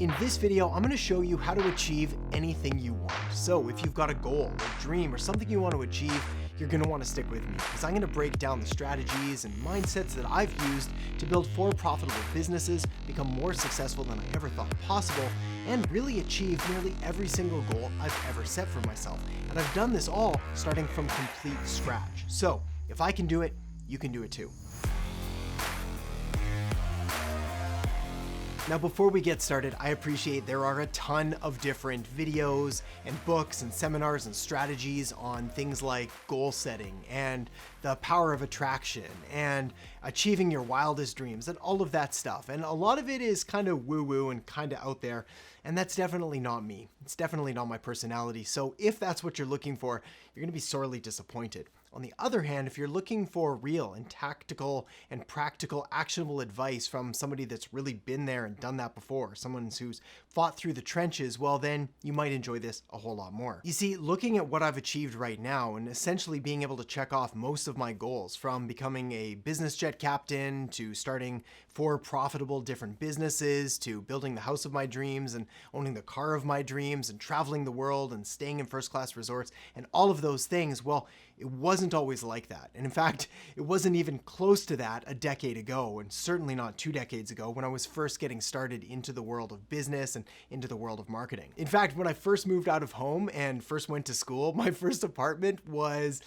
In this video, I'm going to show you how to achieve anything you want. So if you've got a goal, a dream, or something you want to achieve, you're going to want to stick with me because I'm going to break down the strategies and mindsets that I've used to build 4 profitable businesses, become more successful than I ever thought possible, and really achieve nearly every single goal I've ever set for myself. And I've done this all starting from complete scratch. So if I can do it, you can do it too. Now, before we get started, I appreciate there are a ton of different videos and books and seminars and strategies on things like goal setting and the power of attraction and achieving your wildest dreams and all of that stuff. And a lot of it is kind of woo-woo and kind of out there. And that's definitely not me. It's definitely not my personality. So if that's what you're looking for, you're going to be sorely disappointed. On the other hand, if you're looking for real and tactical and practical actionable advice from somebody that's really been there and done that before, someone who's fought through the trenches, well then you might enjoy this a whole lot more. You see, looking at what I've achieved right now and essentially being able to check off most of my goals, from becoming a business jet captain to starting 4 profitable different businesses to building the house of my dreams and owning the car of my dreams and traveling the world and staying in first-class resorts and all of those things, well, it wasn't always like that. And in fact, it wasn't even close to that a decade ago, and certainly not 2 decades ago when I was first getting started into the world of business and into the world of marketing. In fact, when I first moved out of home and first went to school, my first apartment was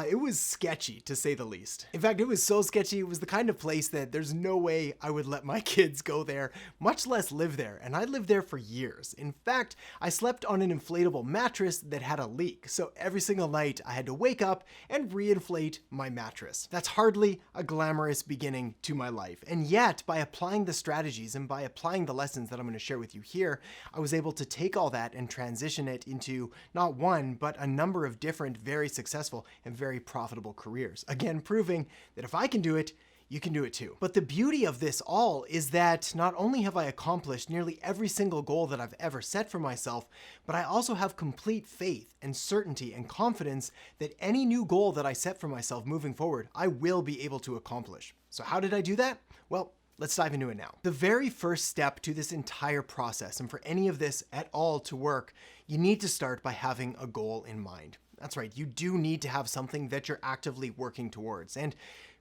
it was sketchy, to say the least. In fact, it was so sketchy, it was the kind of place that there's no way I would let my kids go there, much less live there. And I lived there for years. In fact, I slept on an inflatable mattress that had a leak. So every single night I had to wake up and reinflate my mattress. That's hardly a glamorous beginning to my life. And yet, by applying the strategies and by applying the lessons that I'm going to share with you here, I was able to take all that and transition it into not one, but a number of different, very successful and very profitable careers. Again, proving that if I can do it, you can do it too. But the beauty of this all is that not only have I accomplished nearly every single goal that I've ever set for myself, but I also have complete faith and certainty and confidence that any new goal that I set for myself moving forward, I will be able to accomplish. So how did I do that? Well, let's dive into it now. The very first step to this entire process, and for any of this at all to work, you need to start by having a goal in mind. That's right, you do need to have something that you're actively working towards. And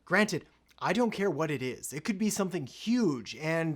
granted, I don't care what it is. It could be something huge and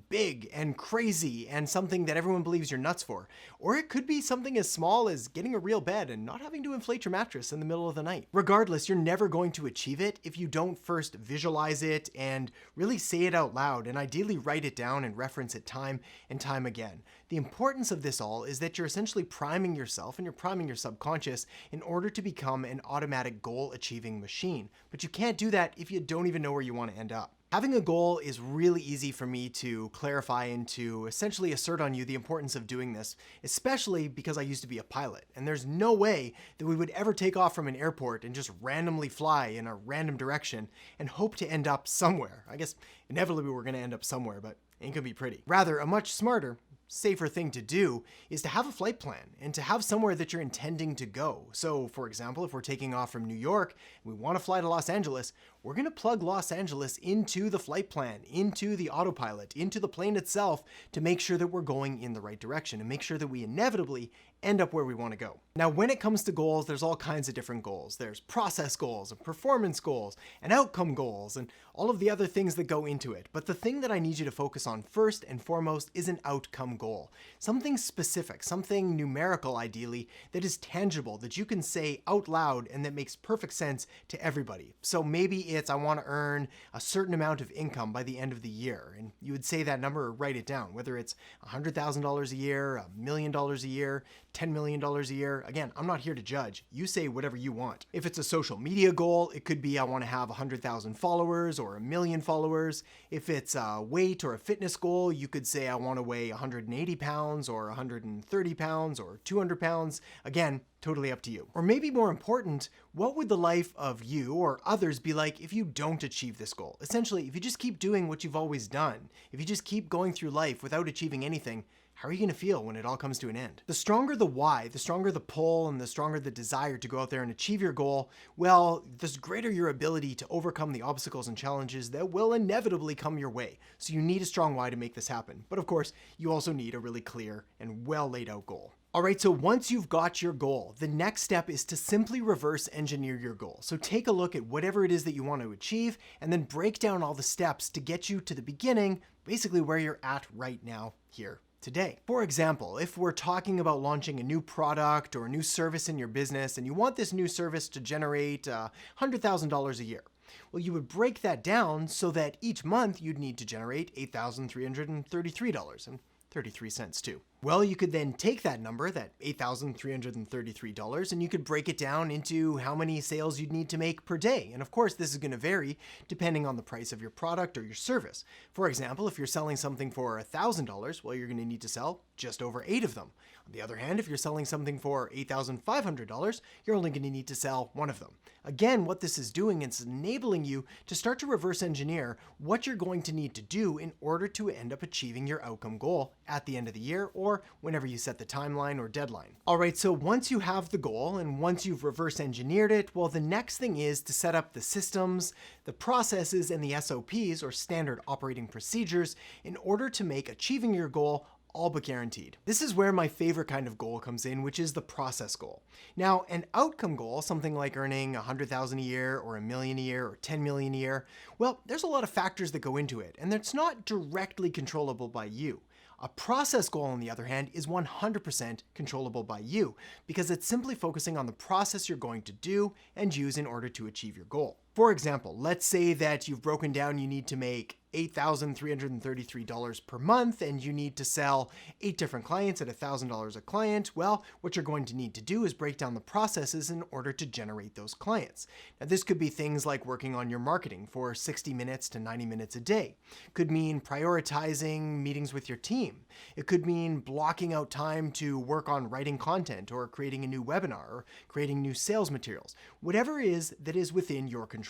big and crazy and something that everyone believes you're nuts for. Or it could be something as small as getting a real bed and not having to inflate your mattress in the middle of the night. Regardless, you're never going to achieve it if you don't first visualize it and really say it out loud and ideally write it down and reference it time and time again. The importance of this all is that you're essentially priming yourself and you're priming your subconscious in order to become an automatic goal-achieving machine. But you can't do that if you don't even know where you want to end up. Having a goal is really easy for me to clarify and to essentially assert on you the importance of doing this, especially because I used to be a pilot. And there's no way that we would ever take off from an airport and just randomly fly in a random direction and hope to end up somewhere. I guess inevitably we're going to end up somewhere, but it ain't going to be pretty. Rather, a much smarter, safer thing to do is to have a flight plan and to have somewhere that you're intending to go. So for example, if we're taking off from New York and we want to fly to Los Angeles, we're going to plug Los Angeles into the flight plan, into the autopilot, into the plane itself to make sure that we're going in the right direction and make sure that we inevitably end up where we want to go. Now, when it comes to goals, there's all kinds of different goals. There's process goals and performance goals and outcome goals and all of the other things that go into it. But the thing that I need you to focus on first and foremost is an outcome goal. Something specific, something numerical ideally, that is tangible, that you can say out loud and that makes perfect sense to everybody. So maybe it's I want to earn a certain amount of income by the end of the year. And you would say that number or write it down, whether it's $100,000 a year, $1 million a year, $10 million a year. Again, I'm not here to judge. You say whatever you want. If it's a social media goal, it could be I want to have 100,000 followers or 1 million followers. If it's a weight or a fitness goal, you could say I want to weigh 180 pounds or 130 pounds or 200 pounds. Again, totally up to you. Or maybe more important, what would the life of you or others be like if you don't achieve this goal? Essentially, if you just keep doing what you've always done, if you just keep going through life without achieving anything, how are you going to feel when it all comes to an end? The stronger the why, the stronger the pull, and the stronger the desire to go out there and achieve your goal, well, the greater your ability to overcome the obstacles and challenges that will inevitably come your way. So you need a strong why to make this happen. But of course, you also need a really clear and well laid out goal. All right, so once you've got your goal, the next step is to simply reverse engineer your goal. So take a look at whatever it is that you want to achieve and then break down all the steps to get you to the beginning, basically where you're at right now here today. For example, if we're talking about launching a new product or a new service in your business and you want this new service to generate $100,000 a year, well, you would break that down so that each month you'd need to generate $8,333.33 too. Well, you could then take that number, that $8,333, and you could break it down into how many sales you'd need to make per day. And of course, this is going to vary depending on the price of your product or your service. For example, if you're selling something for $1,000, well, you're going to need to sell just over 8 of them. On the other hand, if you're selling something for $8,500, you're only going to need to sell 1 of them. Again, what this is doing is enabling you to start to reverse engineer what you're going to need to do in order to end up achieving your outcome goal at the end of the year or whenever you set the timeline or deadline. All right, so once you have the goal and once you've reverse engineered it, well, the next thing is to set up the systems, the processes, and the SOPs or standard operating procedures in order to make achieving your goal all but guaranteed. This is where my favorite kind of goal comes in, which is the process goal. Now, an outcome goal, something like earning $100,000 a year or $1 million a year or $10 million a year, well, there's a lot of factors that go into it, and it's not directly controllable by you. A process goal, on the other hand, is 100% controllable by you because it's simply focusing on the process you're going to do and use in order to achieve your goal. For example, let's say that you've broken down you need to make $8,333 per month and you need to sell 8 different clients at $1,000 a client. Well, what you're going to need to do is break down the processes in order to generate those clients. Now, this could be things like working on your marketing for 60 minutes to 90 minutes a day. Could mean prioritizing meetings with your team. It could mean blocking out time to work on writing content or creating a new webinar or creating new sales materials. Whatever it is that is within your control.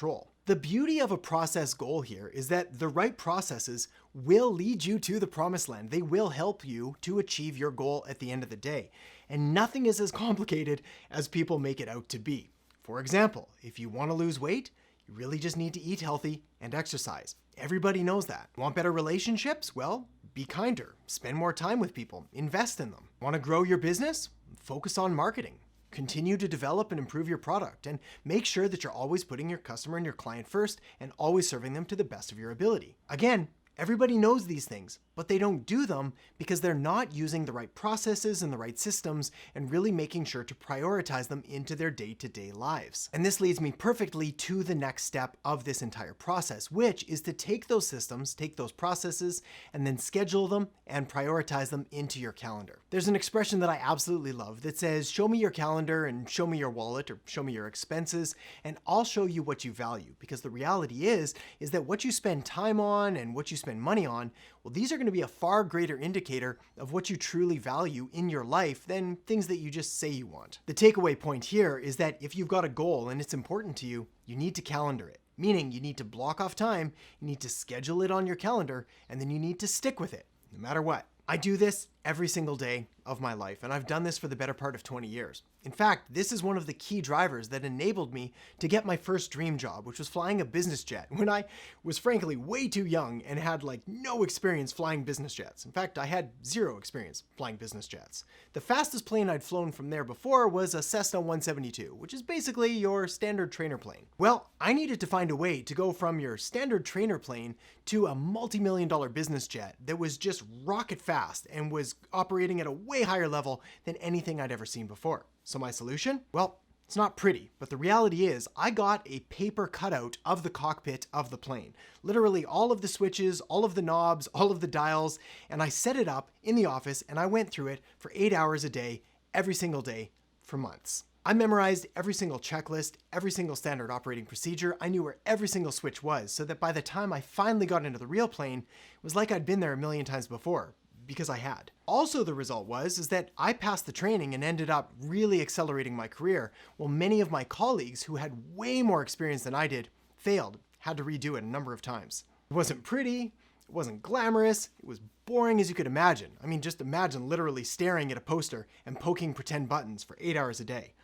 The beauty of a process goal here is that the right processes will lead you to the promised land. They will help you to achieve your goal at the end of the day. And nothing is as complicated as people make it out to be. For example, if you want to lose weight, you really just need to eat healthy and exercise. Everybody knows that. Want better relationships? Well, be kinder. Spend more time with people. Invest in them. Want to grow your business? Focus on marketing. Continue to develop and improve your product and make sure that you're always putting your customer and your client first and always serving them to the best of your ability. Again, everybody knows these things, but they don't do them because they're not using the right processes and the right systems and really making sure to prioritize them into their day-to-day lives. And this leads me perfectly to the next step of this entire process, which is to take those systems, take those processes, and then schedule them and prioritize them into your calendar. There's an expression that I absolutely love that says, show me your calendar and show me your wallet or show me your expenses, and I'll show you what you value. Because the reality is that what you spend time on and what you spend money on, well, these are going to be a far greater indicator of what you truly value in your life than things that you just say you want. The takeaway point here is that if you've got a goal and it's important to you, you need to calendar it. Meaning you need to block off time, you need to schedule it on your calendar, and then you need to stick with it, no matter what. I do this every single day of my life, and I've done this for the better part of 20 years. In fact, this is one of the key drivers that enabled me to get my first dream job, which was flying a business jet when I was frankly way too young and had no experience flying business jets. In fact, I had 0 experience flying business jets. The fastest plane I'd flown from there before was a Cessna 172, which is basically your standard trainer plane. Well, I needed to find a way to go from your standard trainer plane to a multi-million-dollar business jet that was just rocket fast and was operating at a way higher level than anything I'd ever seen before. So my solution? Well, it's not pretty, but the reality is I got a paper cutout of the cockpit of the plane. Literally all of the switches, all of the knobs, all of the dials, and I set it up in the office and I went through it for 8 hours a day, every single day for months. I memorized every single checklist, every single standard operating procedure. I knew where every single switch was, so that by the time I finally got into the real plane, it was like I'd been there a million times before, because I had. Also, the result was that I passed the training and ended up really accelerating my career, while many of my colleagues who had way more experience than I did failed, had to redo it a number of times. It wasn't pretty, It wasn't glamorous, it was boring as you could imagine. I mean, just imagine literally staring at a poster and poking pretend buttons for 8 hours a day.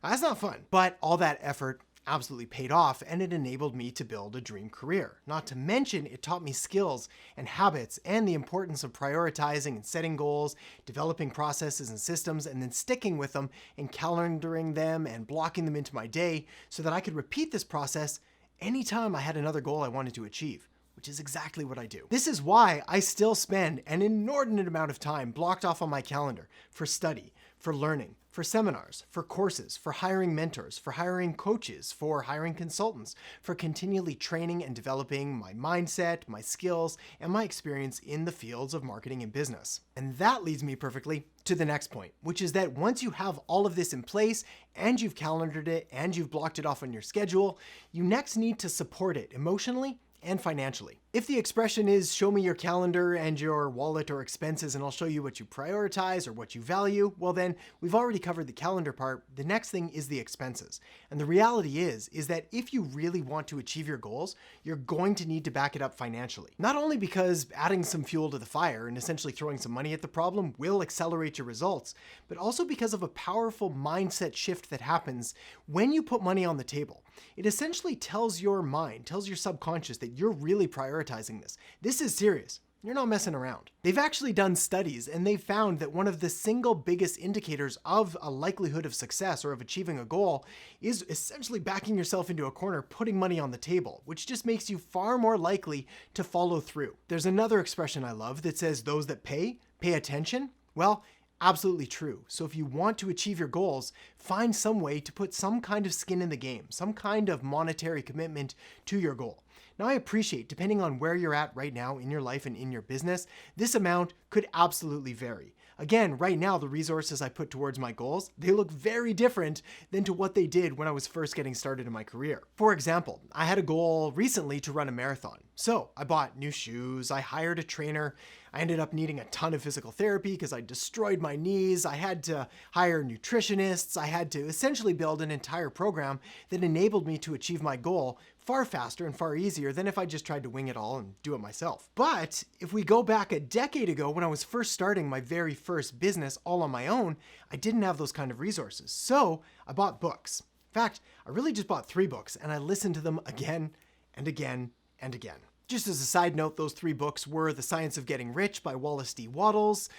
That's not fun. But all that effort absolutely paid off, and it enabled me to build a dream career. Not to mention, it taught me skills and habits and the importance of prioritizing and setting goals, developing processes and systems, and then sticking with them and calendaring them and blocking them into my day so that I could repeat this process anytime I had another goal I wanted to achieve, which is exactly what I do. This is why I still spend an inordinate amount of time blocked off on my calendar for study, for learning, for seminars, for courses, for hiring mentors, for hiring coaches, for hiring consultants, for continually training and developing my mindset, my skills, and my experience in the fields of marketing and business. And that leads me perfectly to the next point, which is that once you have all of this in place and you've calendared it and you've blocked it off on your schedule, you next need to support it emotionally and financially. If the expression is show me your calendar and your wallet or expenses and I'll show you what you prioritize or what you value, well then we've already covered the calendar part. The next thing is the expenses. And the reality is that if you really want to achieve your goals, you're going to need to back it up financially. Not only because adding some fuel to the fire and essentially throwing some money at the problem will accelerate your results, but also because of a powerful mindset shift that happens when you put money on the table. It essentially tells your mind, tells your subconscious that you're really prioritizing this. This is serious. You're not messing around. They've actually done studies and they've found that one of the single biggest indicators of a likelihood of success or of achieving a goal is essentially backing yourself into a corner, putting money on the table, which just makes you far more likely to follow through. There's another expression I love that says those that pay attention. Well, absolutely true. So if you want to achieve your goals, find some way to put some kind of skin in the game, some kind of monetary commitment to your goal. Now, I appreciate, depending on where you're at right now in your life and in your business, this amount could absolutely vary. Again, right now, the resources I put towards my goals, they look very different than to what they did when I was first getting started in my career. For example, I had a goal recently to run a marathon. So I bought new shoes, I hired a trainer, I ended up needing a ton of physical therapy because I destroyed my knees, I had to hire nutritionists, I had to essentially build an entire program that enabled me to achieve my goal far faster and far easier than if I just tried to wing it all and do it myself. But if we go back a decade ago when I was first starting my very first business all on my own, I didn't have those kind of resources. So I bought books. In fact, I really just bought 3 books and I listened to them again and again and again. Just as a side note, those 3 books were The Science of Getting Rich by Wallace D. Wattles,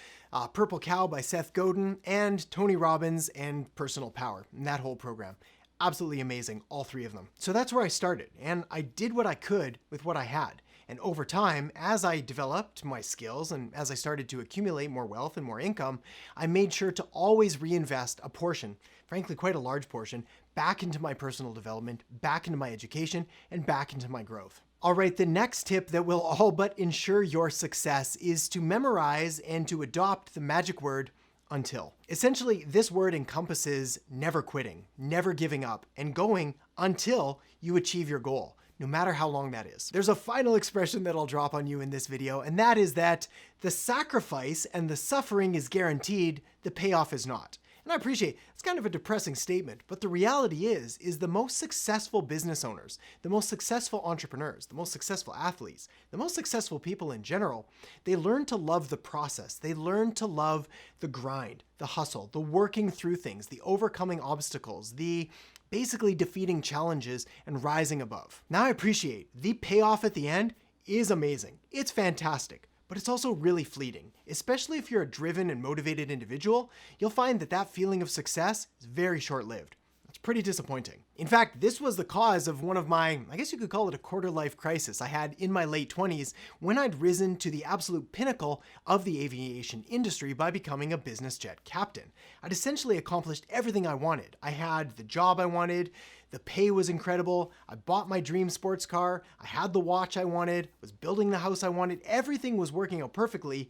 Purple Cow by Seth Godin, and Tony Robbins and Personal Power, and that whole program. Absolutely amazing, all 3 of them. So that's where I started, and I did what I could with what I had. And over time, as I developed my skills and as I started to accumulate more wealth and more income, I made sure to always reinvest a portion, frankly quite a large portion, back into my personal development, back into my education, and back into my growth. All right, the next tip that will all but ensure your success is to memorize and to adopt the magic word until. Essentially, this word encompasses never quitting, never giving up, and going until you achieve your goal, no matter how long that is. There's a final expression that I'll drop on you in this video, and that is that the sacrifice and the suffering is guaranteed, the payoff is not. And I appreciate it's kind of a depressing statement, but the reality is the most successful business owners, the most successful entrepreneurs, the most successful athletes, the most successful people in general, they learn to love the process. They learn to love the grind, the hustle, the working through things, the overcoming obstacles, the basically defeating challenges and rising above. Now I appreciate the payoff at the end is amazing. It's fantastic. But it's also really fleeting. Especially if you're a driven and motivated individual, you'll find that that feeling of success is very short-lived. That's pretty disappointing. In fact, this was the cause of one of my, I guess you could call it a quarter-life crisis I had in my late 20s when I'd risen to the absolute pinnacle of the aviation industry by becoming a business jet captain. I'd essentially accomplished everything I wanted. I had the job I wanted, the pay was incredible, I bought my dream sports car, I had the watch I wanted, was building the house I wanted, everything was working out perfectly,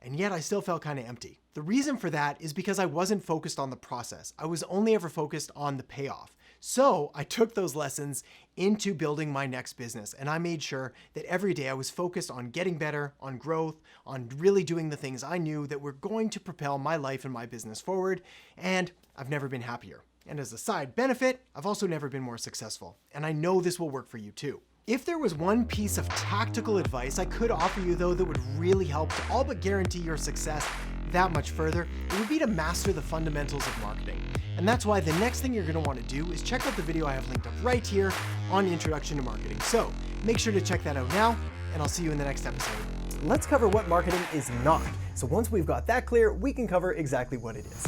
and yet I still felt kind of empty. The reason for that is because I wasn't focused on the process. I was only ever focused on the payoff. So I took those lessons into building my next business, and I made sure that every day I was focused on getting better, on growth, on really doing the things I knew that were going to propel my life and my business forward, and I've never been happier. And as a side benefit, I've also never been more successful, and I know this will work for you too. If there was one piece of tactical advice I could offer you though that would really help to all but guarantee your success that much further, it would be to master the fundamentals of marketing. And that's why the next thing you're going to want to do is check out the video I have linked up right here on Introduction to Marketing. So make sure to check that out now, and I'll see you in the next episode. Let's cover what marketing is not. So once we've got that clear, we can cover exactly what it is.